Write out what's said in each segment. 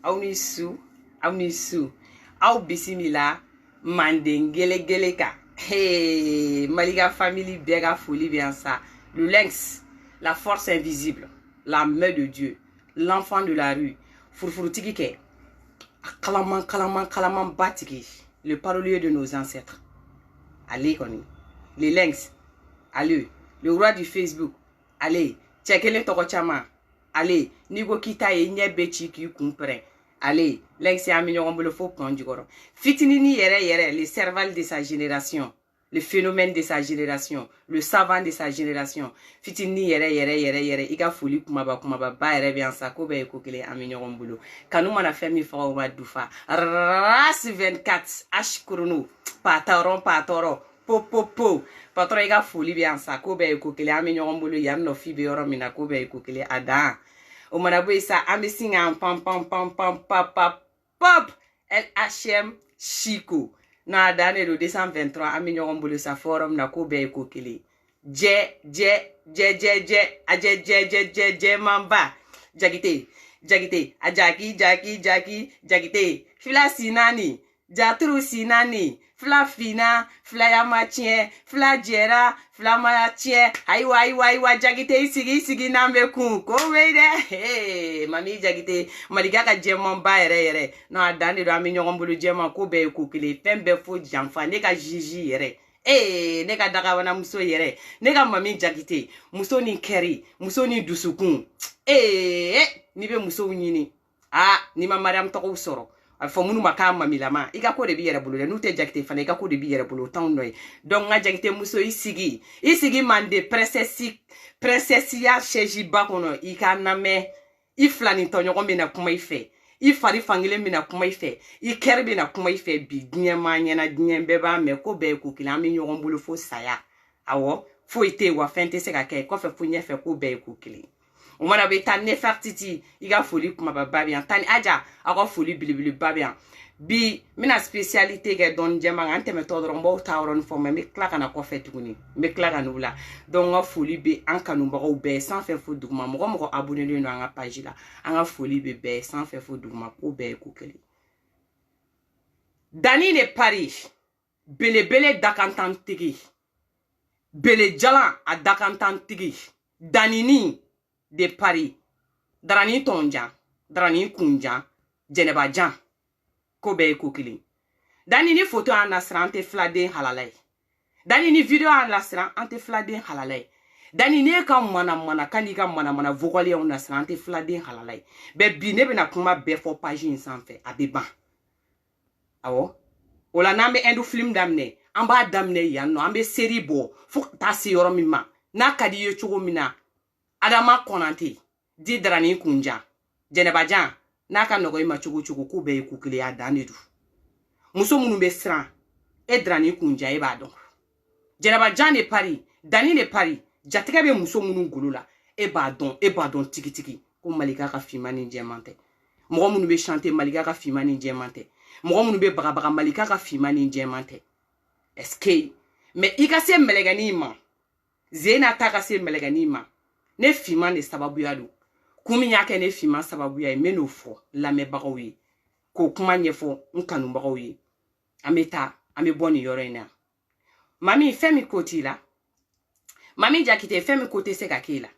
aw ni su aw bisimila mandengele geleka. Hey, Maliga family bega folie bien ça. Le lynx, la force invisible, la main de Dieu, l'enfant de la rue, Furfurutiki, Kalaman Batiki, le parolier de nos ancêtres. Allez, Koni. Les lynx, allez. Le roi du Facebook, allez. Tchekele Tokochama, allez. Nigo Kita et Nyebechi qui comprennent. Allez, lynx et Aminyon le faux point du goro. Fitinini yere, le cerval de sa génération. Le phénomène de sa génération, le savant de sa génération. Fitini yere, iga foli kumaba ba yere bien sa ko be ko kele Aminyon bolo. Kanu mana fait mi fa wa dufa. Ras 24 ashkuruno. Patoro. Po. Patro iga foli bien sa ko be ko kele Aminyon bolo yam no fi be yoro mina ko be ko kele ada. O manabo isa amesinga pam pop LHM Chico na dane do 223 aminyon bolo sa forum na ko be ko kele je mamba jagite ajaki jagite fila sinani jatru sinani fla fina fla yamachie fla jera fla machie aiwa jagite sigi nambe kun ko weide hey mami jagite maliga ka jemon ba yere no adane do aminyon bolo jemon ko be ko kele pembe fo janfa ne ka jiji yere ne ka daga wana muso yere ne ka mami jagite muso ni keri muso ni dusukun ni be muso nyini ni ma mariam to ko soro fo munu maka mami lama iga ko de bi yere bolo nu te jagite fana iga ko de bi yere bolo tan noy donc nga jagite muso isigi mande princessia cheji bakono ika name iflani to nyogo mena kuma ife ifari fangile mina kuma ife ikerbe na kuma ife bi dinya manyana dinya beba me ko be ko kila mi nyogo bolo fo saya awo fo ite wa fente se ka ke ko fe fo nye fe ko be ko kili o mana be tan nefertiti iga foli kuma baba bien tan aja ako foli bilibili babia bi mina spécialité ke don jema ngante me to dron bo tawron fo me klaka na ko fetuguni me klaka nula donc nga foli be an kanu mbago be sans faire fo duguma mo abonné le no nga page la nga foli be sans faire fo duguma ko be ko kele dani ne Paris bele dakantantigi bele jala a dakantantigi danini de Paris drani tonja drani kunja jeneba jan ko be ko kili dani ni photo an lasrante flade halalay dani ni video an lasrante flade halalay dani ne ka mana kanika mana vokoli on lasrante flade halalay be bi ne be na kuma be fo page sanfɛ abeba awo ola nambe endu film damne amba damne yanno ambe série bo fo ta si yoro mima na kadi ye chugo mina adama konante di drani kunja jeneba jan naka nogo ima chugu ko be ku kile ya danedu muso munu be sran e drani kunja e badon jeneba jan ne Paris dani ne Paris jatega be muso munu gulula e badon tiki ko malika ka fimani jemante mo munu be chanter malika ka fimani jemante mo munu be baga malika ka fimani jemante est-ce mais ikase melegani ma zena taka se melegani ma ne fima ne sababu yadu kumi yake ne fima sababu ya meno fo la me bagawi ko kuma nyefo nkanu bagawi ameta ame boni yorena mami femi koti la mami jakite femi kote se ka kila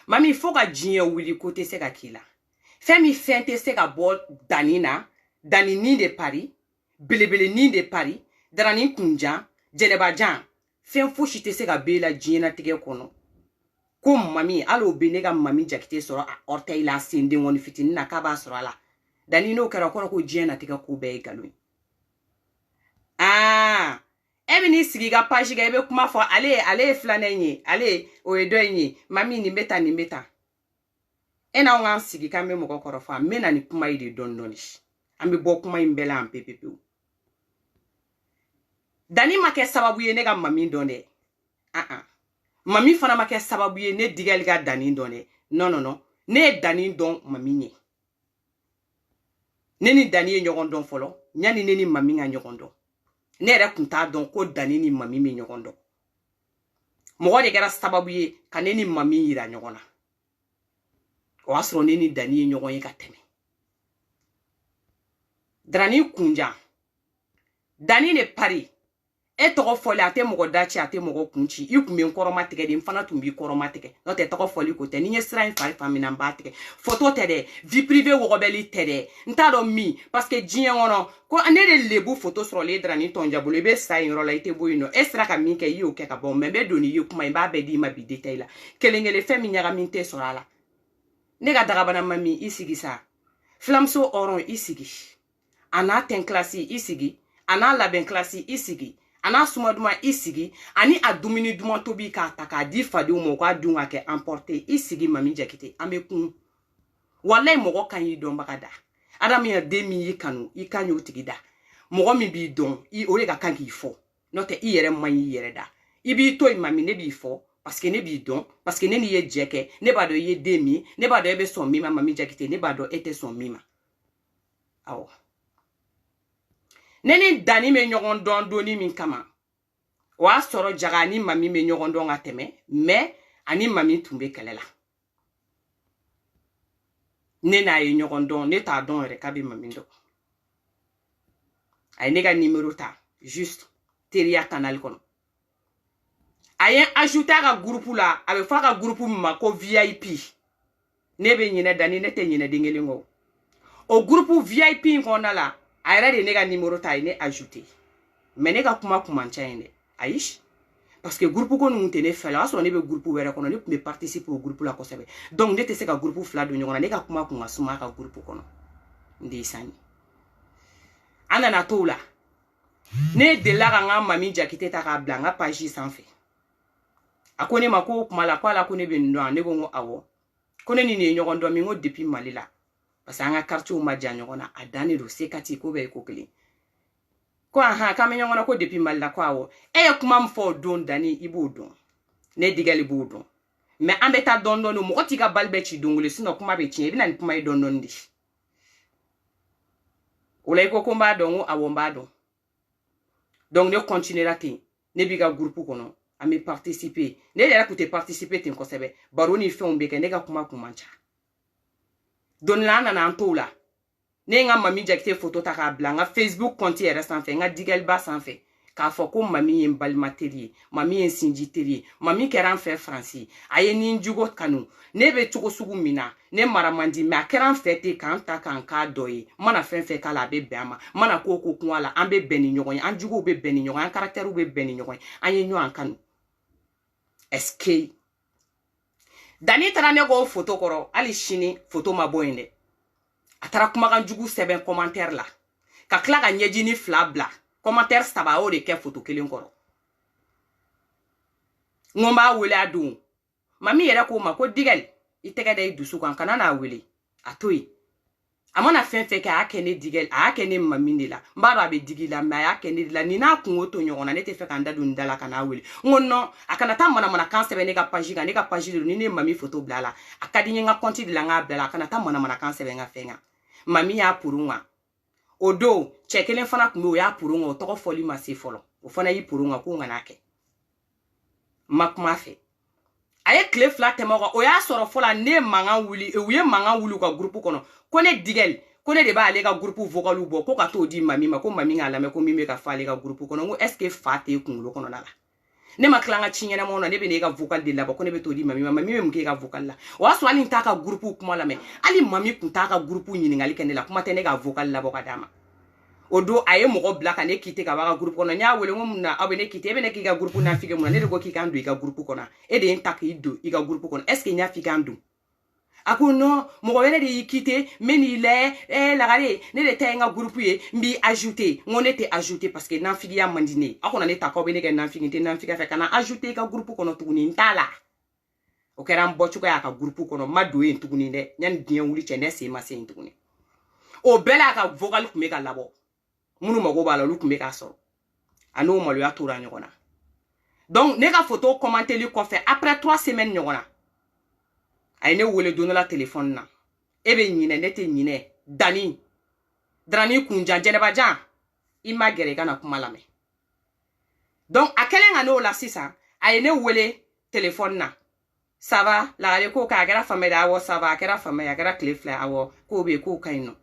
mami foga jinye wili kote se ka kila femi fente se ka bol danini de Paris belebele ni de Paris drani kunja jeneba jan fen fo shite se ka bela jinna tige kono ko mami alo benega mami jakite soro a ortei la sinde woni fitini na kaba soro ala dani no kara kono ko jena tika ko be galui ebini sigi ga page ga ebe kuma fo ale flanenye ale o edoenye mami ni meta ena wan sigi kambe mo kokoro fa mena ni kuma ide dondoni ambe bo kuma imbela am pepepe dani make sababu ye nega mami donde mami fana make sababu ye ne digal ga dani donde non ne dani don mami nye neni dani ye nyogon don folo nyani neni mami nga nyogon don ne re kunta don ko dani ni mami mi nyogon don mo de gara sababu ye ka neni mami yira nyogona o asro neni dani ye nyogon ye ka teme Drani kunja. Dani ne pari. E toko foli ate mogo dachi ate mogo kunchi. I kumbe nkoroma tike de mfana tumbi koroma tike. No te toko foli kote. Ninye sira infari famina mba tike. Foto tede. Vie privée wogobeli tede. Ntado mi. Parce que djien ono. Ko anere lebu foto sur le drani tonja bolo. Ebe sa in rola ite bo ino. Esra ka minke yi oke ka bon. Membe doni yi kuma imba bedi ma bi detail la. Kelengele fe minyaga minte sur la. Nega dagabana mami isigi sa. Flamso oron isigi. Ana ten klasi isigi. Ana laben klasi isigi. Ana sumaduma isigi. Ani a dumini duman tobi ka taka di fadi umo kwa dunga ke emporte isigi mami jakite. Ame kun. Walay mogo kan yi don bagada. Adam ya demi yi kanu. I kanyo tigida. Mogo mi bi don. I orega kan ki fo. Note i yere man yi yere da. I bi to mami ne bi fo. Parce que ne bi don. Parce que ne ni ye jeke. Ne bado ye demi. Ne bado ebe son mima mami jakite. Ne bado ete son mima. Awo. Neni dani me nyogon don doni min kama. Wa soro jaga ni mami me nyogon don ateme. Me ani mami tumbe kelela. Nena ye nyogon don. Ne ta don rekabi mami do. Ay nega numéro ta. Juste. Teria canal kono. Ayen ajouté à groupe la. Avec fa groupe ma ko VIP. Nebe nyine dani nete nyine dingelingo. Au groupe VIP qu'on a là. Aïra de nega numéro ta ne ajouté. Mais nega kuma chayende. Aïch. Parce que groupe qu'on nous tenait fait là, on est groupe où on ne participer au groupe là qu'on savait. Donc n'était c'est qu'un groupe flat de nyoga nega kuma suma ka groupe kono. Ndisani. Anana tola. Ne de la nga mami jakite ta ka blanga page sans fait. Akone mako kuma la kwa la kone bendo ne gongo awo. Kone ni ne nyoga ndo mingo depuis malila. Parce que anga quartier ma janyona adani do sekati ko be ko kli ko aha kama nyona ko depuis mal la kwa wo e kuma mfo don dani ibu don ne digali bu don mais ambeta don don mo otika balbe chi dongole sino kuma be chi ebi na kuma don don ndi olay ko komba don awomba don donc ne continuera ti ne biga groupe kono ami participer ne dera ko te participer tin ko sebe baroni fe on be ke ne ga kuma kumancha don la na antola ne nga mami jakite photo ta ka blanga Facebook compte yere sans fait nga digel ba sans fait ka fo ko mami yen bal matériel mami yen sinjiterie mami keran fait français aye ni njugo kanu ne be tugo sugu mina ne maramandi me keran fete kan ta kan ka doyi mana fe kala be bema mana ko kunwala an be beni nyogon an jugo be beni nyogon an caractère be beni nyogon an ye nyo an kanu eske dani tara ne go photo koro ali shini photo ma boyende atara kuma kan jugu seben commentaire la ka kla ga nyeji ni flabla commentaire saba o de ke photo kelen koro ngomba wele adu mami yere ko ma ko digel itege de dusu kan kana wele atoyi amana fe ka akene digel akene mami ndila mbara be digila ma akene la ni na kun oto nyona ne te fe kan dadu ndala kana wele ngono akana ta mana kan sebe ne ka page ni ne mami photo blala akadi nga konti de la nga blala akana ta mana kan sebe nga fenga mami ya purunga odo chekelen fana kumbe ya purunga otoko foli ma se folo o fana yi purunga ko ngana ke makuma fe aye clé flat mo o ya soro fola ne manga wuli e wiye manga wuli ko groupe kono kone digel kone de ba ale ka groupe vocal bo ko ka to di mami ma ko mami ngala me ko mimi ka fa ale ka groupe kono ngo est-ce que fate kunlo kono nala ne maklanga chinyana mo no ne be ne ka vocal de la ba ko ne be to di mami me mke ka vocal la o aso ali ntaka groupe kuma la me ali mami kuntaka groupe nyini ngali kene la kuma te ne ka vocal la boka dama odo aye mo black ane kite ka ba groupe kono nya wele ngom na abene kite be ne ki ka groupe na fike mo ne de go ki ka ndu ka groupe kono e de ntaka ido i ka groupe kono est-ce que nya fika ndu ako no mo wele de yikite meni le la gare ne de tenga groupe ye mbi ajouter ngone te ajouter parce que nan figi ya mandine ako na ne ta ko be ne ke nan figi te nan figi fa kana ajouter ka groupe kono tuguni ntala o kera mbochu ko ya ka groupe kono madu en tuguni de nyan dien wuli chene se ma se tuguni o bela ka vocal ku me ka labo munu mago bala lu ku me ka so ano mo lo ya tura nyona donc ne ka photo commenter li ko fait après 3 semaines nyona ay ne wole donner la téléphone na ebe nyine nete nyine dani drani kunja jeneba jan ima gere kana kuma lame donc akele ngano la sisa ay ne wole téléphone na ça va la gare ko ka gara fameda awo ça va kera fameda gara clé fla awo ko be ko kaino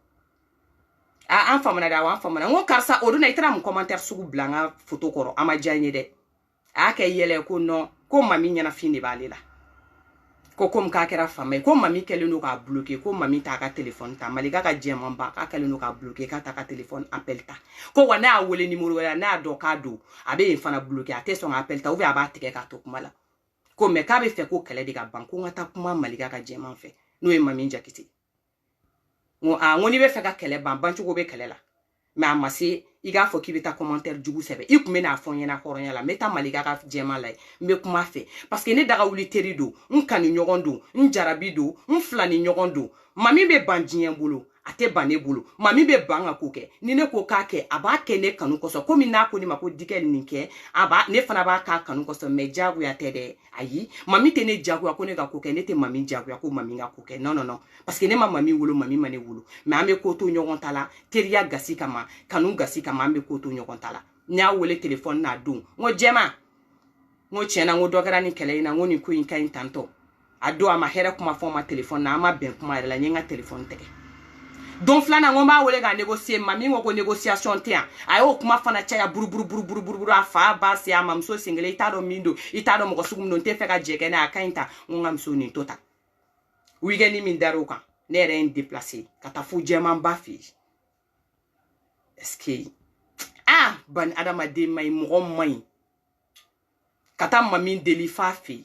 a an famana da wan famana ngo karsa o duna itara mu commentaire sugu blanga photo koro ama janye de a ke yele ko no ko mami nyana fini balela ko kom ka kera fama ko mami kele no ka bloquer ko mami ta ka téléphone ta malika ka jema ba ka kele no ka bloquer ka ta ka téléphone appel ta ko wana a wole numéro wala na do ka do abe fana bloquer ate son appel ta ou bien aba tike ka to kuma la ko me ka be fe ko kele de ka banko ngata kuma malika ka jema fe no e mami njakiti ngoni be fe ka kele bancho go be kele la mais amasi iga fo ki beta commentaire jugu sebe ikume na fon yena horonya la meta malika ka jema la me kuma fe parce que ne daga wuli teri do nkani nyogon do njarabi do nflani nyogon do mami be banjien bolo ate bane bolo mami be banga koke ni ne ko ka ke aba ke ne kanu koso komi na ko ni mako dikel ninke aba ne fana ba ka kanu koso me jagu ya tede ayi mami te ne jagu ya ko ne ka koke ne te mami jagu ya ko mami nga koke non non non parce que ne ma mami wolo mami mane wolo mais ame ko to nyogon tala teriya gasi kama kanu gasi kama ame ko to nyogon tala nya wole téléphone na dun ngo jema ngo chena ngo dogara ni kele na ngo ni ko yin kan tanto ado ama hera kuma fo ma téléphone na ama ben kuma la nyenga téléphone teke donc flana ngomba wole ga négocier mami ngoko négociation tia ayo kuma fana chaya buru afa basi ama mso single itado mindo itado mo sugum non te feka jeke na akainta ngam so ni tota wigeni min daruka ne ren déplacer kata fu jema mbafi est-ce que ban adama de may mo may kata mami deli fafi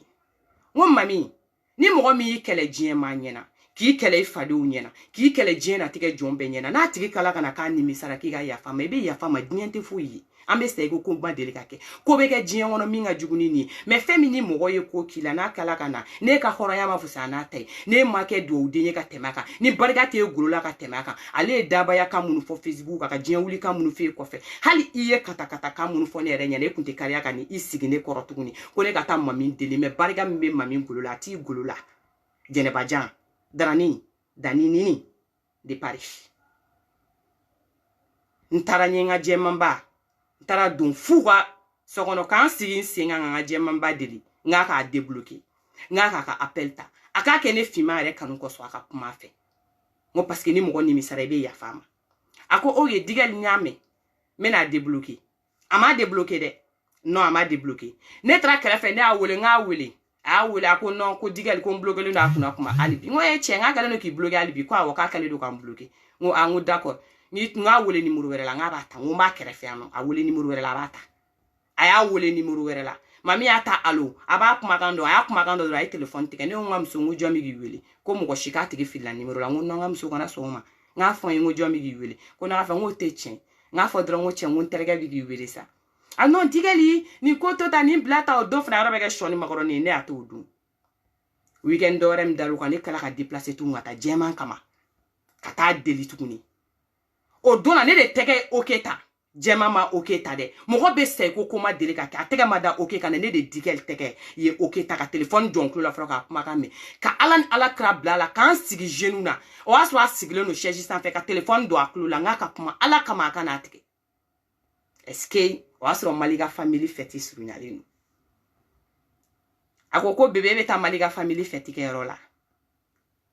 ngom mami ni mo mi kele jema nyena ki kele ifade unyena ki kele jena tike jombe nyena na tike kala kana ka ni misara ki ga ya fama ebe ya fama diente fuyi ambe stego ko ba deli kake ko be ke jien wono minga juguni ni me femini mo ye ko kila na kala kana ne ka horo ya mafusa na tai ne make do udenye ka temaka ni barga te gulola ka temaka ale daba ya ka munu fo Facebook ka jien wuli ka munu fe ko fe hali iye kata ka munu fo ne renya ne kunte kariya ka ni isigi ne korotuguni ko ne ka ta mami deli me barga mbe mami gulola ti gulola jene bajan darani danini de Paris ntara nyenga jemamba ntara dun fuwa sokono kan sigi singa nga jemamba deli nga ka débloquer nga ka appel ta aka kene fima re kanu ko so aka kuma fe ngo parce que ni mo ni misarebe ya fama ako oye digal nyame mena débloquer ama débloquer de non ama débloquer ne tra kala fe ne awole nga awole awula ko non ko digal ko bloquer le na kuna kuma alibi ngo e chenga kala no ki bloquer alibi ko awoka kala do kan bloquer ngo angu d'accord ni nga wole ni muru werela nga bata ngo ma kere fe ano awole ni muru werela bata aya wole ni muru werela mami ata alo aba kuma kando aya kuma kando ra telephone tike ne ngam so ngo jomi gi wele ko mo ko shika tike fila ni muru la ngo ngam so kana so ma nga fo ngo jomi gi wele ko na fa ngo techen nga fo dro ngo chen ngo terga gi wele sa anon digali ni ko to ta ni blata o do fra robe ga shoni makoroni ne atu du weekend dorem dalu kan kala ka déplacer tout ngata jema kama kata deli tukuni o dona ne de tege oketa jema ma oketa de mo ko be se ko koma deli ka ka tege ma da okeka ne de dikel tege ye oketa ka téléphone jonklo la fra ka kuma ka me ka ala krabla la kan sigi genuna o aso asigile no cheji san fe ka téléphone do aklo la ngaka kuma ala kama kana tege est-ce que o asro maliga family feti surunyalinu akoko bebe beta maliga family feti ke rola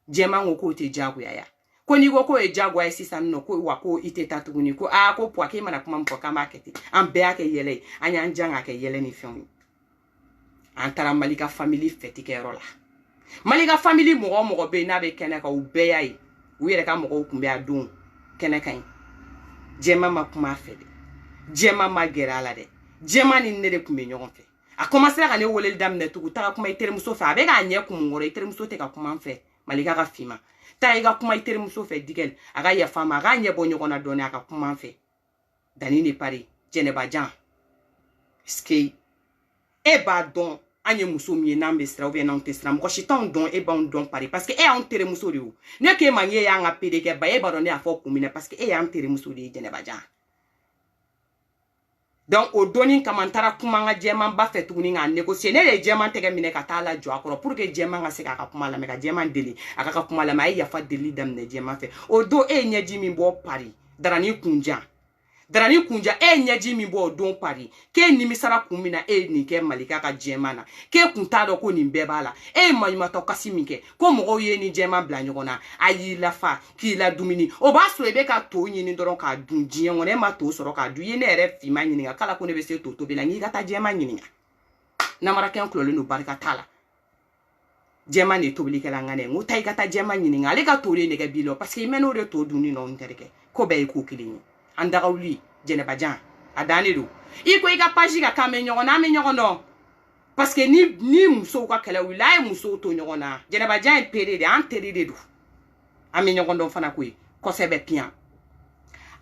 jema ngoko te jagu ya ko ni go ko e jagu ya sisa no ko wa ko ite tatuguni ko ko po ke mana kuma mpo kama kete an be ake yele anya njanga ke yele ni fion antara maliga family feti ke rola maliga family mo be na be kene ka ube yayi wire ka mo ko kumbe adun kene kan jema makuma fede jema magera la de jema ni ne de kumbe nyon fe a commencer ka ne wole dam ne tugu ta kuma itere muso fa be ga anye kumngoro itere muso te ka kuma fe malika ka fima ta iga kuma itere muso fe digel aga ya fama ga anye bonyo kona doni aka kuma fe dani ni pari jene bajan ski e ba don anye muso mi na mbestra ou bien na testra mo chiton don e ba on don pari parce que e a on tere muso de ou ne ke manye ya nga pede ke ba e ba don e afo kumine parce que e a on tere muso de jene bajan. Donc o doni kamantara kuma nga jema ba fe tuguni nga négocier ne le jema tege mine ka tala jo akoro pour que jema nga se ka kuma la me ka jema deli aka ka kuma la ma ya fa deli dam ne jema fe o do e nyaji mi bo pari darani kunja Darani kunja nyaji mi bo don pari ke nimisara kumina ni ke malika ka jemana ke kuntado ko ni bebala manyuma to kasi minke ko mo ye ni jema bla nyogona ayi la fa ki la dumini o ba so ebe ka to nyini doron ka dun jien wona ma to soro ka du ye ne re fi ma nyini kala ko ne be se to be la ngi gata jema nyini na mara ken klole no barka tala jema ne to bili kala ngane ngutai gata jema nyini ale ka to le ne ke bilo parce que meno de to duni no ntereke ko be ko kilini andagauli Djeneba Jan adane do iko ika page ka kame nyogona me nyogono parce que ni muso ka kala wila muso to nyogona Djeneba Jan pere de antere de do ame nyogondo fana ko sebe pian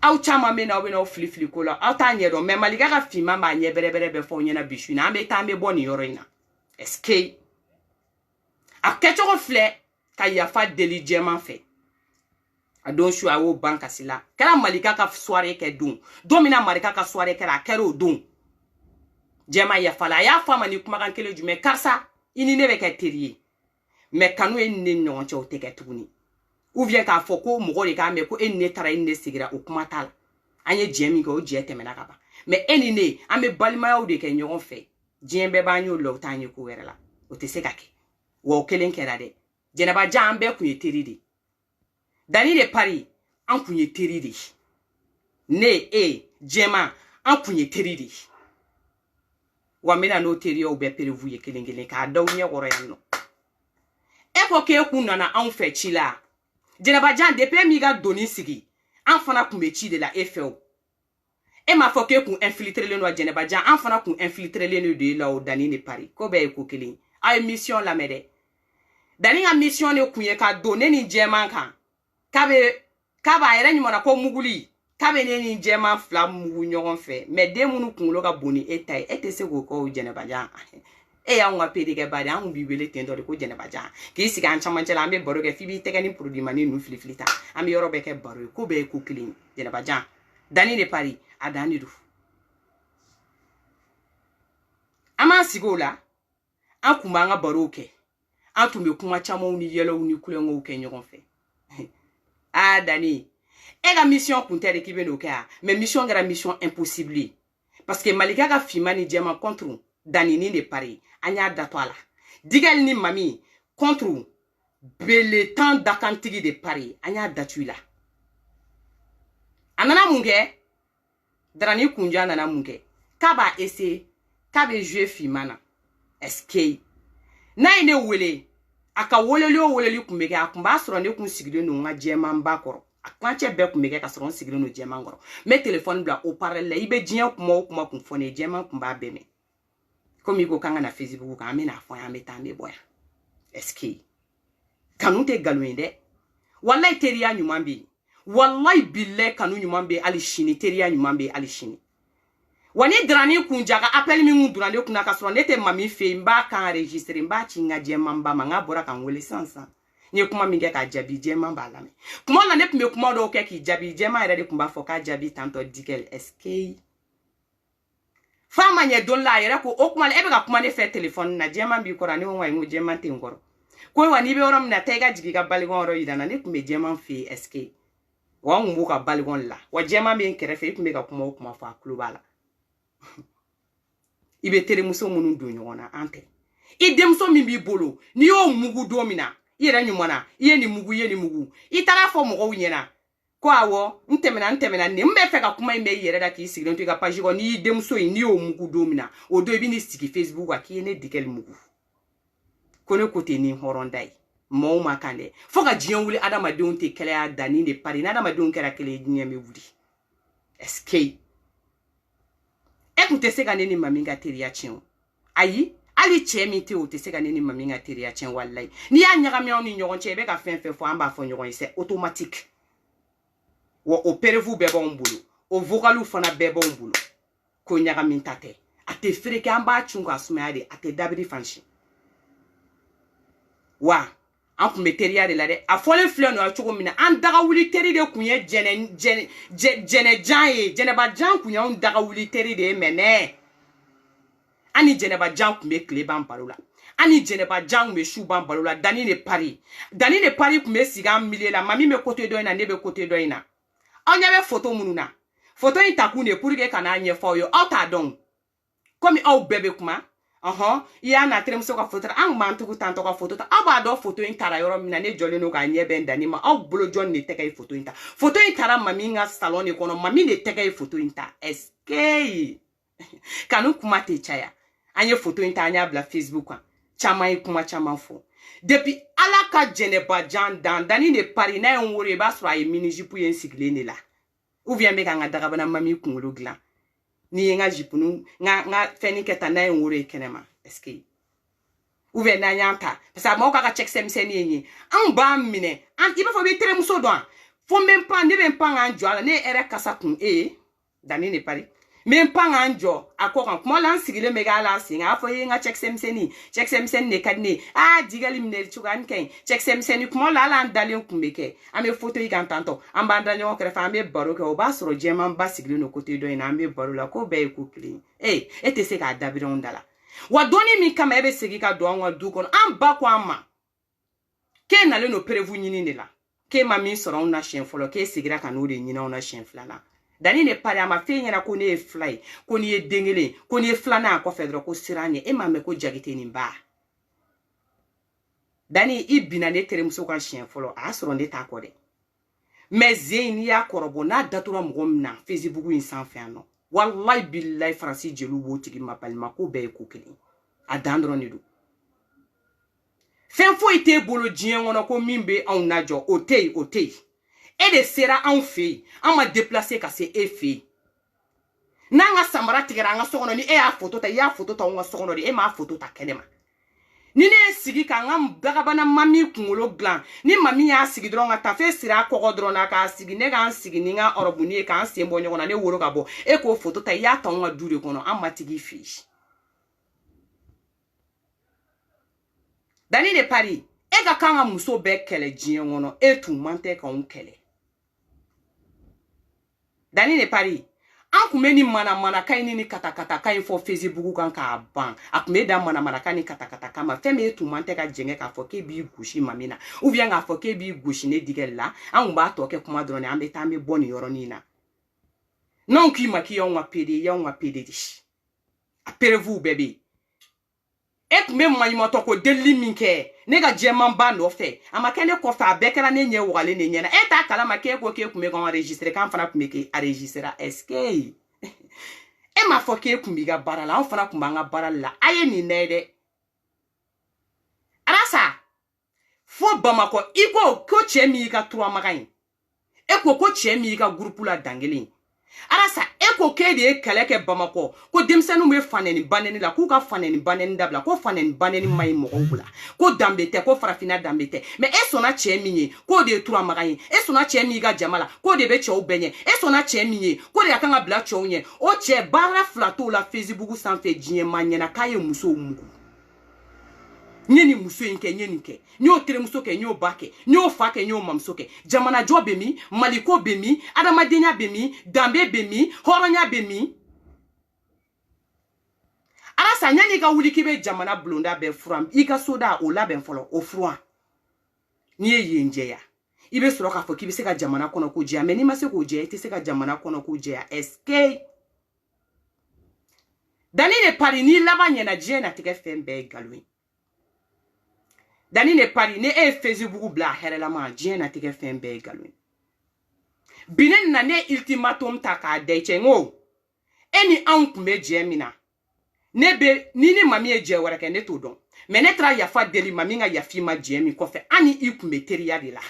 aw chama me na we no flifli ko la aw ta nyedo me maliga ka fima ma nye bere be fo nyena bichu na ambe ta me boni yoro ina eske a kecho ko fle ka ya fa deli djema fait adon shu awo banka sila kala malika ka soirée ke dun domina malika ka soirée ke la kero dun jema ya fala ya fama ni kuma kan kele jume karsa ini ne be ke terie me kanu ne nyon cho te ke tuguni ou bien ka foko mo de ka me ko ne tara ne sigira o kuma tala anye jemi ko je temena ka ba me ne ame balima o de ke nyon fe jembe ba nyu lo tanye ko werela o te sekake wo kelen kera de Djeneba Jan be ku yeteride Dani de Paris, en kunye teridi. Ne Djema, en kunye teridi. Wamena no teri ou be perevuye kelengele ka dawnye goroyanno. Eko ke kunana en fait chila. Djeneba Jan depe mi ga doni sigi. En fana kumechi de la FO. E ma foke kun infiltrer le no Djeneba Jan, en fana kun infiltrer le no de la o Dani de Paris. Ko be ko keleng. A mission la mede. Dani a mission ne kunye ka donner ni Djema kan. Kaba era nyimona ko muguli kabe ne ni jema fla mugu nyogon fe me de munu kunlo ka boni etai etese go ko Djeneba Jan ya nwa pede ke bade an bibele tendo ko Djeneba Jan ki siga an chamanchela ambe boro ke fibi teke ni produit mani nu fliflita ambe yoro be ke baro ko be ko clean Djeneba Jan Dani de Paris adani du ama sigola an kuma nga baro ke an tumbe kuma chamo ni yelo ni kulengo ke nyogon fe Dani ega mission kuntere ki be no ka mais mission gara mission impossible parce que malika ka fima ni jema contre Dani ni de Paris anya datwala digal ni mami contre bele temps dakantigi de Paris anya datuila anana munge drani kunja nana munge kaba ese kabe jouer fimana eske na ine wele aka woleli kumeke akumba soro ne kun sigile no nga jema mbakoro akwanche be kumeke ka soro sigile no jema ngoro me telephone bla o parele ibe jinya kuma kun fone jema kumba beme komi ko kanga na Facebook ka amena fo ya meta me boya eski kanute galwende wallahi teriya nyumambe wallahi billahi kanu nyumambe ali shini teriya nyumambe ali shini wani drani kunjaga appel mi ngudurande kuna ka soro nete mami fe mba kan enregistrer mba chinga jema mba manga bora kan wele sansa nye kuma minge ka jabi jema mba lame kuma na ne pume kuma do ke ki jabi jema ere de kumba foka jabi tanto dikel SK fama nye don la ere ko okuma ebe ka kuma ne fe telephone na jema mbi ko rani wonwa ngu jema te ngoro ko wani be orom na tega jigi ka baligon ro yidana ne pume jema fe SK wa ngu ka baligon la wa jema mbi nkere fe pume ka kuma fa klubala ibe tere muso munu do nyona ante idemso mi bi bolo ni o mugu domina ire nyumona iye ni mugu itara fo mo wunyena ko awo ntemena ne mbe fe ka kuma ime yere da ki sigire nto ka page ko ni idemso ni o mugu domina o do bi ni siki Facebook wa ki ne dikel mugu kono kote ni horondai mo makande fo ka jiyan wuli adama de onte kele ya Dani de Paris na adama de on kera kele jiyan me wuli escape te se gane ni maminga teriya chen ayi ali che mi te o te se gane ni maminga teriya chen wallahi ni ya nyaga mi on ni nyogon che be ka fen fo amba fo nyogon c'est automatique wo opere vous be bon boulot o vocalu fana be bon boulot ko nyaga mi tate ate freke amba chunga sumayade ate dabri fanshi wa an kume teriya de la de a folen fleur no a chogo mina an daga wuli teri de kunye jene Jan Djeneba Jan kunya on daga wuli teri de mene ani Djeneba Jan kume kleban balula ani Djeneba Jan me shuban balula Dani de Paris kume siga mille la mami me côté do ina nebe côté do ina anya be photo mununa photo in ta kun ne pour que kana ɲɛfɔ aw ye aw t'a dɔn comme aw bɛɛ bɛ kuma i y'a na terimuso ka photo an b'an tugu tantɔ ka photo ta aw b'a dɔn photo in tara yɔrɔ min na ne jɔlen don k'a ɲɛ bɛ n danni ma aw bolo jɔn de tɛgɛ ye photo in ta photo in tara mami ka salon de kɔnɔ mami de tɛgɛ ye photo in ta est-ce que kanu kuma tɛ caya an ye photo in ta an y'a bila Facebook kan caman ye kuma caman fɔ depuis ala ka jɛnɛba jan danni de pari n'a ye n woro i b'a sɔrɔ a ye mini jupe ye n sigilen de la ou bien bɛ ka n ka dagabana mami kunkolo dilan ni ye n ka jipunu n ka fɛnni kɛ tan n'a ye n woro ye kɛnɛma est-ce que ou bien n'an y'an ta parce que a mɔgɔw ka cɛkisɛ misɛnnin ye an b'a minɛ i b'a fɔ i bɛ terimuso dɔn fo n bɛ n pan ne bɛ n pan k'an jɔ a la ne ye hɛrɛ kasa kun danni de pari n bɛ n pan k'an jɔ a kɔ kan kuma la n sigilen bɛ k'a la sen a fɔ n ka cɛkisɛ misɛnnin de ka di ne ye jigɛli minɛ cogoya ni ka ɲi cɛkisɛ misɛnnin kuma la hali an dalen kun bɛ kɛ an bɛ photo yi kan tantɔ an b'an da ɲɔgɔn kɛrɛfɛ an bɛ baro kɛ o b'a sɔrɔ jɛman ba sigilen don côté dɔ in na an bɛ baro la ko bɛɛ ye ko kelen ye e tɛ se k'a dabiri anw da la wa dɔɔni min kama e bɛ segin ka don an ka du kɔnɔ an ba ko an ma k'e nalen don prévu ɲini de la k'e ma min sɔrɔ anw na siɲɛ fɔlɔ k'e seginna ka n'o de ɲini anw na siɲɛ filanan danni ne pari a ma f'e ɲɛna ko ne ye fila ye ko n'i ye den kelen ko n'i ye filanan a kɔfɛ dɔrɔn ko siran ye e m'a mɛn ko jagite nin ba danni i binna ne terimuso kan siɲɛ fɔlɔ a y'a sɔrɔ ne t'a kɔ dɛ mais zen n'i y'a kɔrɔbɔ n'a datura mɔgɔ min na Facebook in sanfɛ yan nɔ wallahi billahi Faransi jeliw b'o tigi ma balima ko bɛɛ ye ko kelen a dan dɔrɔn de don fɛn foyi t'e bolo diɲɛ kɔnɔ ko min bɛ anw najɔ o tɛ yen o tɛ yen e de sera anw fɛ yen an ma déplacer ka se e fɛ yen n'an ka samara tigɛra an ka so kɔnɔ ni e y'a photo ta i y'a photo ta an ka so kɔnɔ de e m'a photo ta kɛnɛ ma ni ne ye sigi k'an ka dagabana mami kunkolo dilan ni mami y'a sigi dɔrɔn ka tafe siri a kɔgɔ dɔrɔn na k'a sigi ne k'an sigi ni n ka ɔrɔbuni ye k'an sen bɔ ɲɔgɔn na ne woro ka bɔ e k'o photo ta i y'a ta an ka du de kɔnɔ an ma tigi fɛ yen danni de pari e ka kan ka muso bɛɛ kɛlɛ diɲɛ kɔnɔ e tun man tɛ k'anw kɛlɛ danni de pari an kun bɛ ni manamanakan ni katakatakan in fɔ Facebook kan k'a ban a kun bɛ da manamanakan ni katakatakan ma fɛn min e tun man tɛ ka jɛngɛ k'a fɔ k'e b'i gosi mami na ou bien k'a fɔ k'e b'i gosi ne digɛli la an kun b'a tɔ kɛ kuma dɔrɔn an bɛ taa an bɛ bɔ nin yɔrɔnin na n'anw k'i ma k'i y'anw ka PD y'anw ka PD de a prévu bɛɛ bɛ yen e kun bɛ maɲumatɔ ko delili min kɛ ne ka jɛman ba nɔfɛ a ma kɛ ne kɔfɛ a bɛɛ kɛra ne ɲɛ wagalen de ɲɛna e t'a kalama k'e ko k'e kun bɛ k'an enregistrer k'an fana kun bɛ k'e enregistrer est-ce que e m'a fɔ k'e kun b'i ka baara la an fana kun b'an ka baara la a ye nin lajɛ dɛ arasa fo Bamakɔ i ko cɛ min y'i ka turamagan ye e ko cɛ min y'i ka groupe la dan kelen arasa e ko k'e de ye kɛlɛ kɛ Bamakɔ ko denmisɛnninw bɛ fanɛni banɛni la k'u ka fanɛni banɛni dabila ko fanɛni banɛni ma ɲi mɔgɔw bolo ko danbe tɛ ko farafinna danbe tɛ mais e sɔnna cɛ min ye k'o de ye turamagan ye e sɔnna cɛ min y'i ka jama la k'o de bɛ cɛw bɛɛ ɲɛ e sɔnna cɛ min ye k'o de ka kan ka bila cɛw ɲɛ o cɛ baara fila t'o la Facebook sanfɛ diɲɛ ma ɲɛna k'a ye musow mugu n ye nin muso in kɛ n ye nin kɛ n y'o terimuso kɛ n y'o ba kɛ n y'o fa kɛ n y'o mamuso kɛ jamanajɔ bɛ min maliko bɛ min adamadenya bɛ min danbe bɛ min hɔrɔnya bɛ min arasa yanni i ka wuli k'i bɛ jamana bulonda bɛɛ furan i ka soda o labɛn fɔlɔ o furan n'i ye yen jɛya i bɛ sɔrɔ k'a fɔ k'i bɛ se ka jamana kɔnɔ ko jɛya mais n'i ma se k'o jɛya i tɛ se ka jamana kɔnɔ ko jɛya est-ce que danni de pari n'i laban ɲɛna diɲɛ natigɛ fɛn bɛɛ ye nkalon ye danni de pari ne e ye Facebook bila a hɛrɛlama diɲɛ natigɛ fɛn bɛɛ ye nkalon ye bi ne na ne ultimatum ta k'a da i cɛ n ko e ni anw kun bɛ jɛ min na ne bɛ ni mami ye jɛ wɛrɛ kɛ ne t'o dɔn mais ne taara yafa deli mami ka yafi ma jɛ min kɔfɛ ani i kun bɛ teriya de la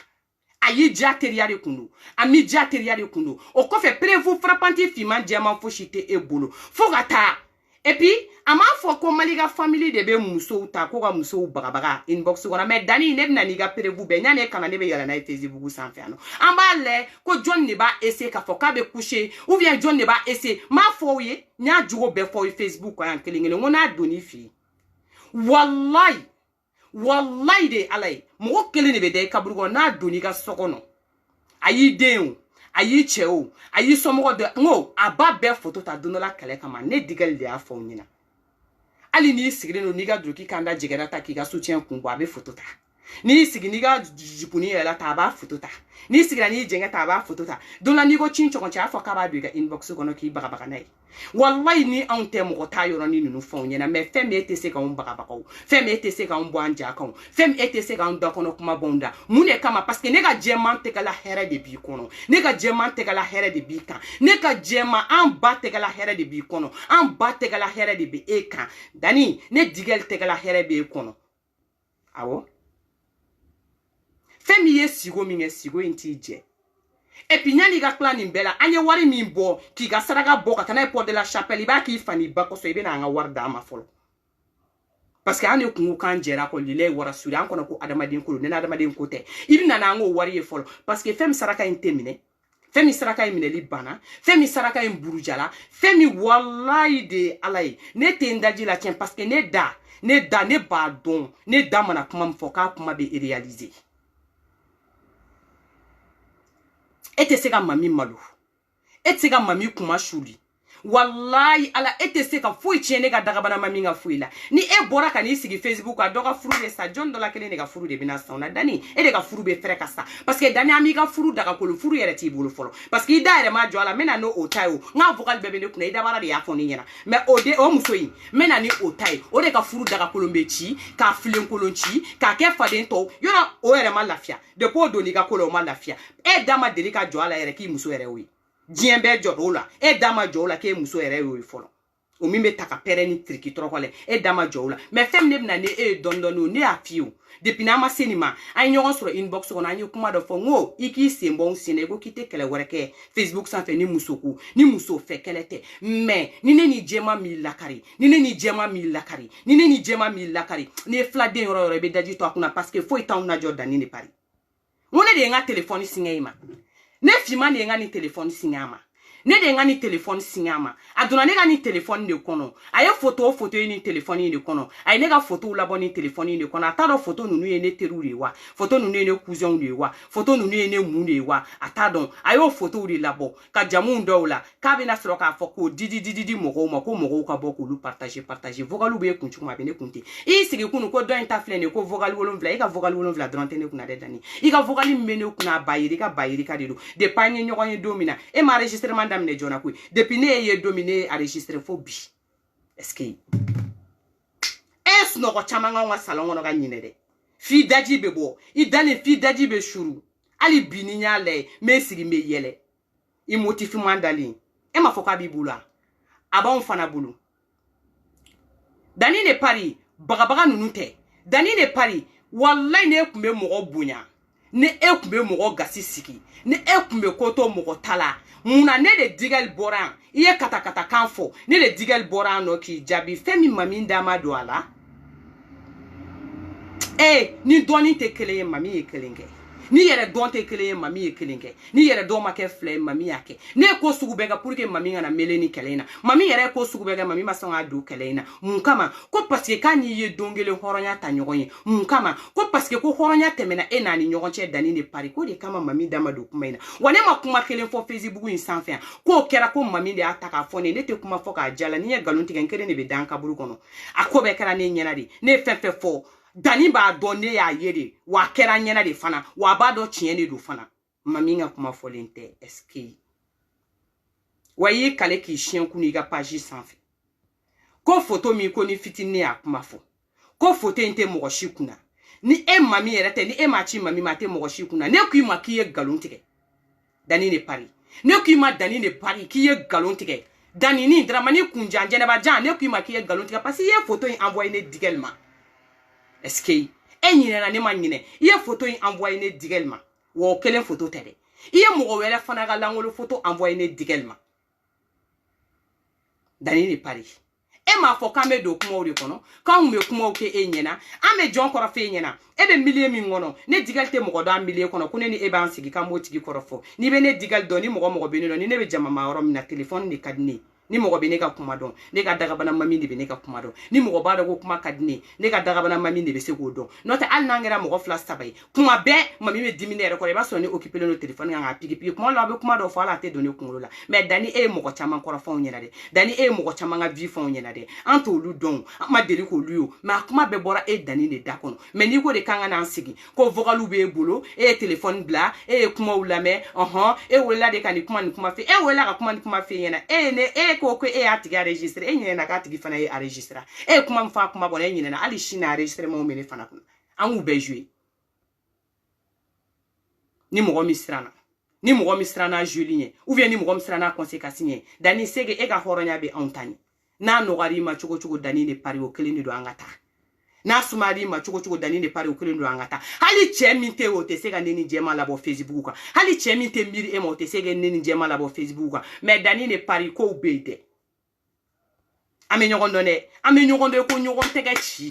a y'i ja teriya de kun don a mi ja teriya de kun don o kɔfɛ prévu frappanti finman jɛman fosi tɛ e bolo fo ka taa et puis a m'a fɔ ko Mali ka famille de bɛ musow ta ko ka musow bagabaga inbox kɔnɔ mais danni ne bɛna n'i ka prévu bɛɛ yanni e kana ne bɛ yɛlɛ n'a ye Facebook sanfɛ yan nɔ an b'a lajɛ ko jɔn de b'a essayer k'a fɔ k'a bɛ coucher ou bien jɔn de b'a essayer n m'a fɔ aw ye n y'a jogo bɛɛ fɔ aw ye Facebook kan yan kelen kelen n ko n'a donn'i fɛ yen wallahi de ala ye mɔgɔ kelen de bɛ da i kaburu kɔnɔ n'a donn'i ka so kɔnɔ a y'i den o a y'i cɛ o a y'i somɔgɔ dɔ n ko a b'a bɛɛ photo ta don dɔ la kɛlɛ kama ne digɛli de y'a fɔ aw ɲɛna hali n'i sigilen don n'i ka duloki kanda jɛgɛra ta k'i ka soutien kun bɔ a bɛ photo ta Ni sigi ni ga jipuni yela ta ba photo ta ni sigi ni jenga ta ba photo ta don la ni go chin chon cha fa ka ba bi ga inbox ko no ki baga baga nay wallahi ni an te mo ta yoro ni nu fon nyena me fem ete se ka on baga baga fem ete se ka on bo anja ka fem ete se ka on da kono kuma bonda mune kama parce que ne ga jema te ka la here de bi kono ne ga jema te ka la here de bi kan ne ga jema an ba te ka la here de bi kono an ba te ka la here de bi e kan dani ne digel te ka la here be kono awo femi ye sigo minge sigo inti je et puis nyani ga clan imbela anye wari mi bo ki ga saraga bo ka kana porte de la chapelle ba ki fani ba ko so ibe na nga war da ma folo parce que ane kungu kan jera ko lile wara suri an kono ko adamadin ko ne na adamadin ko te ibi na na ngo wari e folo parce que femi saraka intemine femi saraka imine li bana femi saraka imburujala femi wallahi de alay ne te ndaji la tien parce que ne ba don ne da mana kuma mfoka kuma be réaliser. Ete sega mami malu. Ete sega mami kuma shuli. Wallahi ala ete sega fui tiene ga dagabana mami nga fui la. Ni e bora ka ni sigi Facebook a doga furu de sa John dola kele ne ga furu de bina sauna dani e de ga furu be freka sa parce que dani ami ga furu daga ko furu yere ti bulu folo parce que ida ere ma joala mena no otayo nga vocal bebe ne kuna ida bara de ya foni nyena mais ode o musoyi mena ni otayo o de ga furu daga kolombe chi ka filen kolonchi ka ke faden to yona o ere ma lafia de po do ni ga kolo ma lafia e dama delika joala ere ki muso ere wi Diembe jodola e dama jola ke muso ere wi folo o mi me taka pere ni triki trokole e dama jola mais fem ne bna ne e dondono ne afiu depuis na ma senima ay nyon sur inbox ko na nyi kuma do fo ngo iki sembon sinego kite kele wereke Facebook sans fe ni musoku ni muso fe kelete mais ni ne ni jema mi lakari ni ne ni jema mi lakari ni ne ni jema mi lakari ni flade yoro be daji to akuna parce que fo itan na jordan ni pari wona de nga téléphone singaima ne fima ne nga ni téléphone singama ne de nga ni téléphone singama aduna ne nga ni téléphone de kono aye photo ni téléphone ni kono aye ne ga photo la boni téléphone ni kono atado photo nunu ye ne teruri wa photo nunu ye ne cousin de wa photo nunu ye ne munde wa atado ayo photo ri labo ka jamu ndola ka bina sro ka foko didi mogo ka boku lu partager vocalu be kunchuma be ne kunti i sigi kunu ko do intafle ne ko vocal wolonvla i ka vocal wolonvla drante ne kuna de dani i ka vocal mene kuna bayiri ka de do de panye nyogonye domina e ma enregistrement damne jona kui depuis ne ye dominer enregistrer fo bi est-ce que es no ko chamanga wa salon no ga nyine de fi daji bebo i dane fi daji be shuru ali bini nyale me sigi me yele i motifi mandali e ma foka bi bula aba on fana bulu dani ne pari baga nunu te dani ne pari wallahi ne kumbe mo bunya ne e kumbe mo gasi siki ne e kumbe koto mo tala muna ne de digel boran iye kata kanfo ne de digel boran no ki jabi femi mami ndama do ala ni doni te kele mami e kelenge ni yere don te kele mami e kelenge ni yere do make fle mami yake ne ko sugu bega pour que mami ngana meleni kelena mami yere ko sugu bega mami masanga do kelena munkama ko parce que kan ye dongele horonya ta nyogonye munkama ko parce que ko horonya temena enani nyogonche dani ne pari ko de kama mami dama do kuma ina wane ma kuma kelen fo Facebook in sanfia ko kera ko mami de ataka fo ne te kuma fo ka jala ni ye galonti genkere ne be danka buru kono akobe kera ne nyana di ne fefe fo dani ba donne ya yede wa kera nyana de fana wa ba do tiene do fana mami nga kuma folente eski waye kale ki chien kuni ga page sanfé ko photo mi ko ni fitine akuma fo ko photo inte mo shikuna ni e mami yerete ni e machi mami mate mo shikuna ne ku ma ki ye galontike dani ne pari ne ku ma dani ne pari ki ye galontike dani ni dramani kunjanje ne ba jan ne ku ma ki ye galontike parce ye photo envoyé ne digelma. Est-ce que na ne ma nyine iye photo envoyé ne digelma wo kelen photo tede iye mo wele fana ga langolo photo envoyé ne digelma dani ne pari e ma fo kame do kuma ori kono kan me kuma o ke enyena ame jon koro fe enyena e be milie mi ngono ne digalte mo do am milie kono kune ni e ban sigi kan mo tigi koro fo ni be ne digal do ni mo be no ni ne be jama ma oro mi na telephone ni kadni ni mɔgɔ bɛ ne ka kuma dɔn ne ka dagabana mami de bɛ ne ka kuma dɔn ni mɔgɔ b'a dɔn ko kuma ka di ne ka dagabana mami de bɛ se k'o dɔn n'o tɛ hali n'an kɛra mɔgɔ 2 3 ye kuma bɛɛ mami bɛ dimi ne yɛrɛ kɔrɔ i b'a sɔrɔ ne occupé len don téléphone kan k'a pigi pigi kuma dɔw a bɛ kuma dɔw fɔ hali a tɛ don ne kunkolo la mais Dani e ye mɔgɔ caman kɔrɔ fɛnw ɲɛna dɛ Dani e ye mɔgɔ caman ka vie fɛnw ɲɛna dɛ an t'olu dɔn an ma deli k'olu ye mais a kuma bɛɛ bɔra e Dani de da kɔnɔ mais n'i ko de kan ka n'an sigi ko vocaliw b'e bolo e ye téléphone bila e ye kumaw lamɛn e welela de ka nin kuma fɛ e welela ka kuma ni kuma fɛ ɲɛna e ko e y'a tigi enregistré e ɲinɛna k'a tigi fana ye enregistré e ye kuma min fɔ a kuma kɔnɔ e ɲinɛna hali sini enregistrement bɛ ne fana kunna an k'u bɛɛ jouer ni mɔgɔ min siranna joli ɲɛ ou bien ni mɔgɔ min siranna conséquence ɲɛ Dani sege e ka hɔrɔnya bɛ anw ta ɲɛ n'a nɔgɔyara i ma cogo cogo Dani de pari o kelen de don an ka taa n'a sumayara i ma cogo cogo Dani de pari o kelen don an ka taa hali cɛ min tɛ o tɛ se ka ne ni jɛma labɔ Facebook kan hali cɛ min tɛ miiri e ma o tɛ se ka ne ni jɛma labɔ Facebook kan mais Dani de pari kow bɛ yen dɛ an bɛ ɲɔgɔn dɔn dɛ an bɛ ɲɔgɔn dɔn ko ɲɔgɔn tɛgɛ ci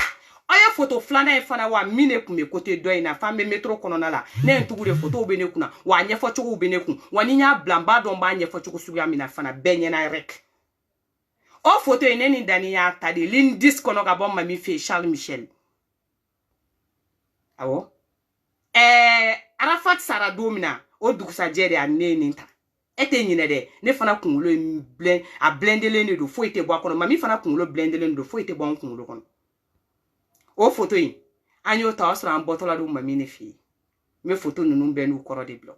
a ye photo filanan in fana wa min de tun bɛ côté dɔ in na f'an bɛ métro kɔnɔna la ne ye tugu de photo bɛ ne kunna wa a ɲɛfɔcogow bɛ ne kun wa ni n y'a bila n b'a dɔn n b'a ɲɛfɔcogo suguya min na fana bɛɛ ɲɛna rek o photo in ne ni Dani y'a ta de ligne 10 kɔnɔ ka bɔ mami fɛ Charles Michel awɔ Arafat sara don min na o dugusajɛ de a ne ye nin ta e tɛ ɲinɛ dɛ ne fana kunkolo in a blendelen de don foyi tɛ bɔ a kɔnɔ mami fana kunkolo blendelen don foyi tɛ bɔ an kunkolo kɔnɔ o photo in an y'o ta o sɔrɔ an bɔtɔla don mami ne fɛ yen n bɛ photo ninnu bɛɛ n'u kɔrɔ de bila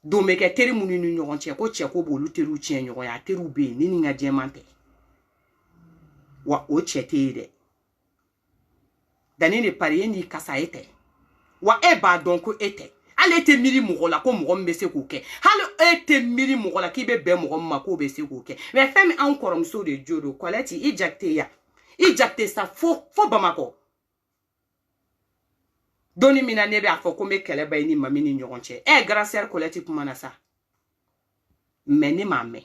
don bɛ kɛ teri minnu ni ɲɔgɔn cɛ ko cɛ ko b'olu teriw tiɲɛ ɲɔgɔn ye a teriw bɛ yen ni nin ka jɛman tɛ wa o cɛ tɛ ye dɛ Dani de pari e n'i kasa e tɛ wa e b'a dɔn ko e tɛ hali e tɛ miiri mɔgɔ la ko mɔgɔ min bɛ se k'o kɛ hali e tɛ miiri mɔgɔ la k'i bɛ bɛn mɔgɔ min ma k'o bɛ se k'o kɛ mais fɛn min anw kɔrɔmuso de jo don Colette i Jakite yan i Jakite sa fo Bamakɔ doni min na ne b'a fɔ ko n bɛ kɛlɛ ba i ni mami ni ɲɔgɔn cɛ grande sœur Colette kuma na sa mais ne m'a mɛn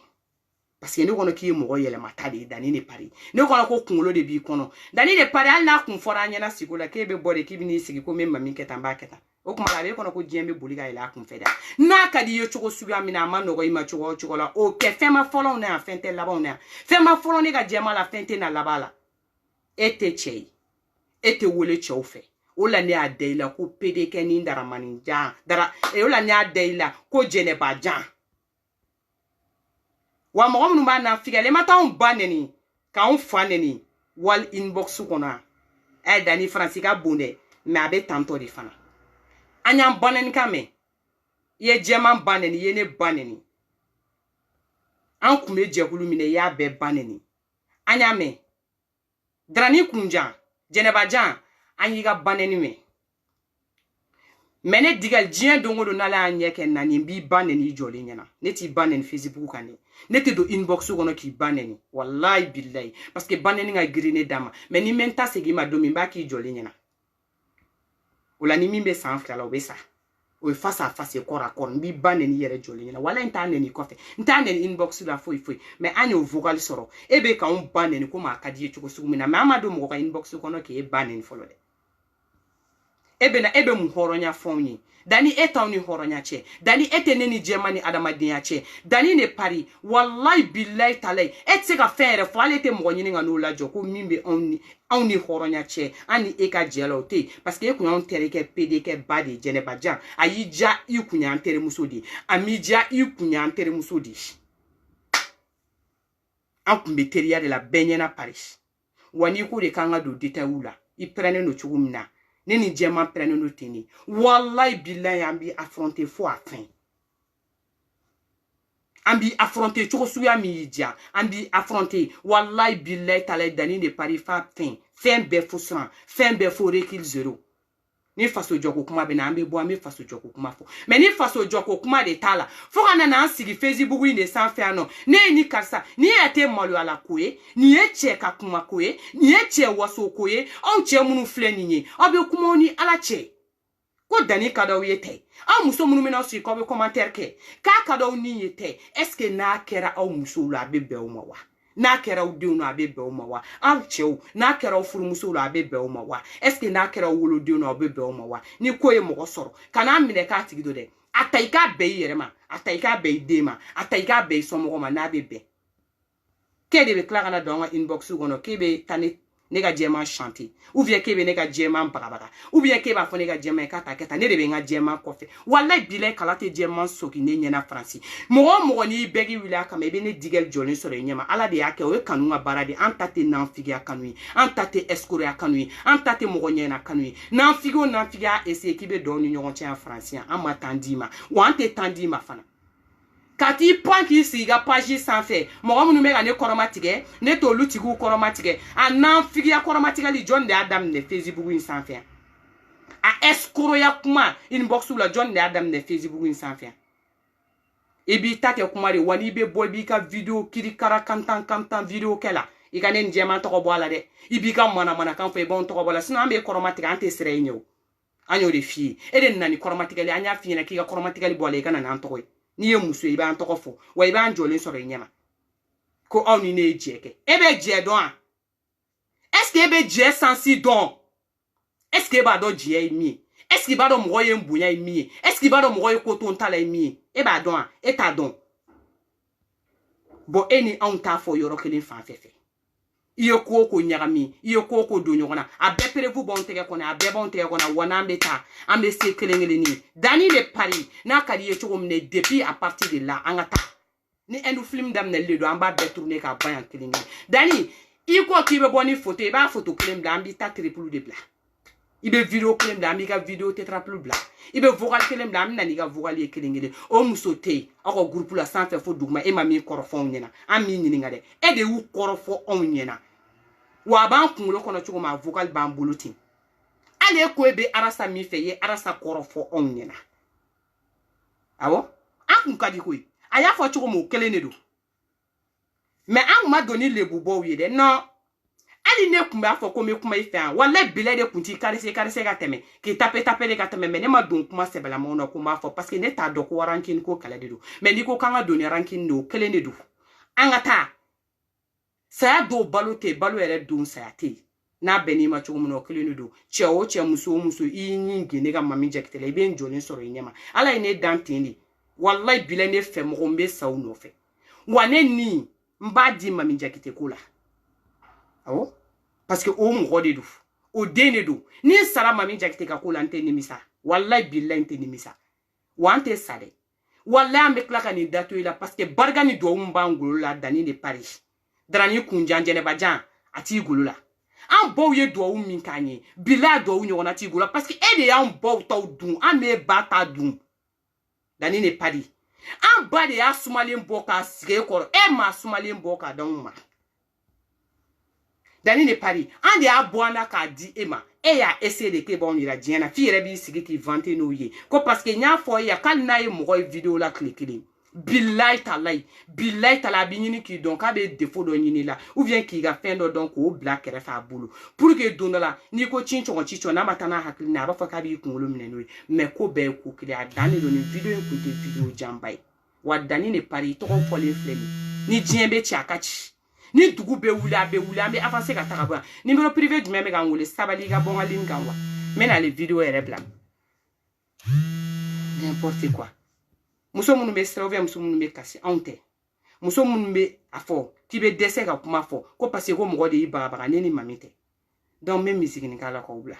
parce que ne kɔnɔ k'i ye mɔgɔ yɛlɛma ta de ye Dani de pari ne kɔnɔ ko kunkolo de b'i kɔnɔ Dani de pari hali n'a kun fɔra an ɲɛna sigi la k'e bɛ bɔ de k'i bɛ n'i sigi ko n bɛ mami kɛ tan n b'a kɛ tan o kuma la a b'e kɔnɔ ko diɲɛ bɛ boli ka yɛlɛ a kun fɛ dɛ n'a ka di i ye cogo suguya min na a ma nɔgɔ i ma cogo o cogo la o kɛ fɛn ma fɔlɔw na yan fɛn tɛ labanw na yan fɛn ma fɔlɔ ne ka jɛma la fɛn tɛ na laban la e tɛ cɛ ye e tɛ wele cɛw fɛ o la ne y'a da i la ko PDK ni daramani jan o la ne y'a da i la ko jɛnɛba jan wa mɔgɔ minnu b'a na figɛlen ma taa anw ba nɛni k'anw fa nɛni wali inbox kɔnɔ yan Dani Faransi ka bon dɛ mais a bɛ tantɔ de fana an y'an ba nɛni kan mɛn i ye jɛman ba nɛni i ye ne ba nɛni an kun bɛ jɛkulu min na i y'a bɛɛ ba nɛni an y'a mɛn Darani kunjan jɛnɛba jan an y'i ka ba nɛni mɛn mais ne digal diɲɛ don o don n'ala y'a ɲɛ kɛ nani n b'i ba nɛni i jɔlen ɲɛna ne t'i ba nɛni Facebook kan dɛ ne tɛ don inbox kɔnɔ k'i ba nɛni wallahi billahi parce que ba nɛni ka girin ne da ma mais ni n ta segin ma don min n b'a k'i jɔlen ɲɛna o la ni min bɛ san 2 la o bɛ sa o ye face à face corps à corps n b'i ba nɛni i yɛrɛ jɔlen ɲɛna wala n t'a nɛni kɔfɛ n t'a nɛni inbox la foyi foyi mais an y'o vocal sɔrɔ e bɛ k'anw ba nɛni komi a ka di ye cogo sugu min na mais an ma don mɔgɔ ka inbox kɔnɔ k'e ba nɛni fɔlɔ dɛ e bɛ mun hɔrɔnya fɛnw ye Dani e t'anw ni hɔrɔnya cɛ Dani e tɛ ne ni jɛma ni adamadenya cɛ Dani ne pari wallahi billahi talahi e tɛ se ka fɛn yɛrɛ fɔ ale tɛ mɔgɔ ɲini ka n'o lajɔ ko min bɛ anw ni hɔrɔnya cɛ an ni e ka jɛ la o tɛ yen parce que e kun y'anw terikɛ PDK ba de ye jɛnɛba jan a y'i diya i kun y'an terimuso de ye a m'i diya i kun y'an terimuso de ye an kun bɛ teriya de la bɛɛ ɲɛna pari wa n'i ko de k'an ka don détail la i pɛrɛnnen don cogo min na ne ni jɛman pɛrɛnnen don ten de wallahi billahi an b'i affronter fo a fin an b'i affronter cogo suguya min y'i diya an b'i affronter wallahi billahi talahi Dani de pari fa fin fɛn bɛɛ fo siran fɛn bɛɛ fo recul zéro ni faso jɔko kuma bɛ na an bɛ bɔ an bɛ faso jɔko kuma fɔ mais ni faso jɔko kuma de t'a la fo ka na an sigi Facebook in de sanfɛ yan nɔ ne ye ni karisa ni yɛrɛ tɛ maloyala ko ye nin ye cɛ ka kuma ko ye nin ye cɛ waso ko ye aw cɛ minnu filɛ nin ye aw bɛ kuma ni ala cɛ ko Dani ka d'aw ye tɛ aw muso minnu bɛna sigi k'aw bɛ commentaire kɛ k'a ka d'aw ni ye tɛ est ce que n'a kɛra aw musow la a bɛ bɛn o ma wa n'a kɛra aw denw na a bɛ bɛn o ma wa aw cɛw n'a kɛra aw furumusow la a bɛ bɛn o ma wa est ce que n'a kɛra aw wolodenw na a bɛ bɛn o ma wa ni ko ye mɔgɔ sɔrɔ kana minɛ k'a tigi do dɛ a ta i k'a bɛn i yɛrɛ ma a ta i k'a bɛn i den ma a ta i k'a bɛn i somɔgɔw ma n'a bɛ bɛn Ke de be kla kana donga inbox gono ke be tane nega jema chanter ou bien ke be nega jema bagabaga ou bien ke ba fo nega jema ka ta keta ne de be nga jema kofe wallahi bilay kala te jema soki ne nyena franci mogo ni begi wila kama be ne digel jolin sore nyema ala de yake o kanu nga barade antate nan figi akanu antate escroc akanu antate mogo nyena kanu nan figi a essayer ki be don ni nyogon tia francien an ma tandima wa ante tandima fana kati pan ki siga page sanfɛ mɔgɔ minnu bɛ ka ne kɔrɔmatigɛ ne t'olu tigiw kɔrɔmatigɛ a nan figiya kɔrɔmatigɛli jɔn de y'a daminɛ Facebook in sanfɛ a escroya kuma inbox la jɔn de y'a daminɛ Facebook in sanfɛ i b'i ta kɛ kuma de wa n'i bɛ bɔ i b'i ka video kirikara kantan video kɛ la i ka ne nin jɛman tɔgɔ bɔ a la dɛ i b'i ka manamanakan fɔ i b'anw tɔgɔ bɔ a la sinon an bɛ kɔrɔmatigɛ an tɛ sira i ɲɛ o an y'o de f'i ye e de nana ni kɔrɔmatigɛli an y'a f'i ɲɛna k'i ka kɔrɔmatigɛli bɔ a la i ka na n'an tɔgɔ ye ni ye muso i b'an tɔgɔ fɔ wa i b'an jɔlen sɔrɔ i ɲɛma ko aw ni ne ye jɛ kɛ e bɛ jɛ dɔn a est ce que e bɛ jɛ sansi dɔn est ce que e b'a dɔn jɛ ye min ye est ce que i b'a dɔn mɔgɔ ye n bonya ye min ye est ce que i b'a dɔn mɔgɔ ye ko to n ta la ye min ye e b'a dɔn a e t'a dɔn bon e ni anw t'a fɔ yɔrɔ kelen fan fɛ fɛ i ye ko o ko ɲagami i ye ko o ko don ɲɔgɔn na a bɛɛ perewu b'anw tɛgɛ kɔnɔ a bɛɛ b'anw tɛgɛ kɔnɔ wa n'an bɛ taa an bɛ se kelen kelen ni Dani de Paris n'a ka di i ye cogo min na depuis à partir de là an ka taa ni endu film daminɛli don an b'a bɛɛ tourner k'a ban yan kelen kelen Dani i ko k'i bɛ bɔ ni photo i b'a photo kelen bila an b'i ta triple de bila i bɛ video kelen bila an b'i ka video tetraple bila i bɛ vocal kelen bila an bɛ na n'i ka vocal ye kelen kelen o muso tɛ yen aw ka groupe la sanfɛ fo duguma e ma min kɔrɔfɔ anw ɲɛna an m'i ɲininka dɛ e de y'u kɔrɔfɔ anw ɲɛna wa a b'an kunkolo kɔnɔ cogo min a vocal b'an bolo ten ale ko e bɛ arasa min fɛ i ye arasa kɔrɔfɔ anw ɲɛna awɔ an kun ka di koyi a y'a fɔ cogo min o kelen de don mais an kun ma don ni lebubɔw ye dɛ non hali ne kun b'a fɔ ko n bɛ kuma i fɛ yan walayi bilay de kun t'i karise ka tɛmɛ k'i tape de ka tɛmɛ mais ne ma don kuma sɛbɛlamaw na ko n b'a fɔ parce que ne t'a dɔn ko rancune ko kɛlɛ de don mais n'i ko k'an ka don ni rancune de o kelen de don an ka taa saya dɔw balo tɛ balo yɛrɛ don saya tɛ n'a bɛn n'i ma cogo min na o kelen de don cɛ o cɛ muso o muso i ɲi gende ka mami jakitɛla i bɛ n jɔlen sɔrɔ i ɲɛma ala ye ne dan ten de walayi bilay ne fɛ mɔgɔ n bɛ sa o nɔfɛ wa ne ni n b'a di mami jakite ko la awɔ parce que o mɔgɔ de don o den de don ni n sara mami jakite ka ko la n tɛ nimisa walayi bilay n tɛ nimisa wa an tɛ sa dɛ walayi an bɛ tila ka nin da to i la parce que barika ni duwawu min b'an golo la Dani de Paris darani kunjan jɛnɛbajan a t'i golo la an baw ye duwawu min k'an ye bilay duwawu ɲɔgɔnna t'i golo la parce que e de y'an baw taw dun an b'e ba ta dun Dani de Paris an ba de y'a sumalen bɔ k'a sigi e kɔrɔ e m'a sumalen bɔ k'a d'anw ma Dani de Paris an de y'a bɔ an na k'a di e ma e y'a essayer de k'e b'anw yira diɲɛ na f'i yɛrɛ b'i sigi k'i vanter n'o ye ko parce que n y'a fɔ e ye k'ali n'a ye mɔgɔ ye video la tile kelen bilay talay a bɛ ɲini k'i dɔn k'a bɛ défaut dɔ ɲini la ou bien k'i ka fɛn dɔ dɔn k'o bila kɛrɛfɛ a bolo pour que don dɔ la n'i ko ci cɔgɔn n'a ma taa n'a hakili na a b'a fɔ k'a b'i kunkolo minɛ n'o ye mais ko bɛɛ ye ko kelen a dan de don nin video in kun tɛ video janba ye wa Dani de Paris tɔgɔ fɔlen filɛ ni diɲɛ bɛ ci a ka ci ni dugu bɛ wuli a bɛ wuli an bɛ avancer ka taga bɔ yan numéro privé jumɛn bɛ k'an wele sabali i ka bɔ n ka ligne kan wa n bɛ n'ale video yɛrɛ bila n'importe quoi muso minnu bɛ sira ou bien muso minnu bɛ kasi anw tɛ muso minnu bɛ a fɔ k'i bɛ dɛsɛ ka kuma fɔ ko parce que ko mɔgɔ de y'i bagabaga ne ni mami tɛ donc n bɛ musique nin k'a la k'aw bila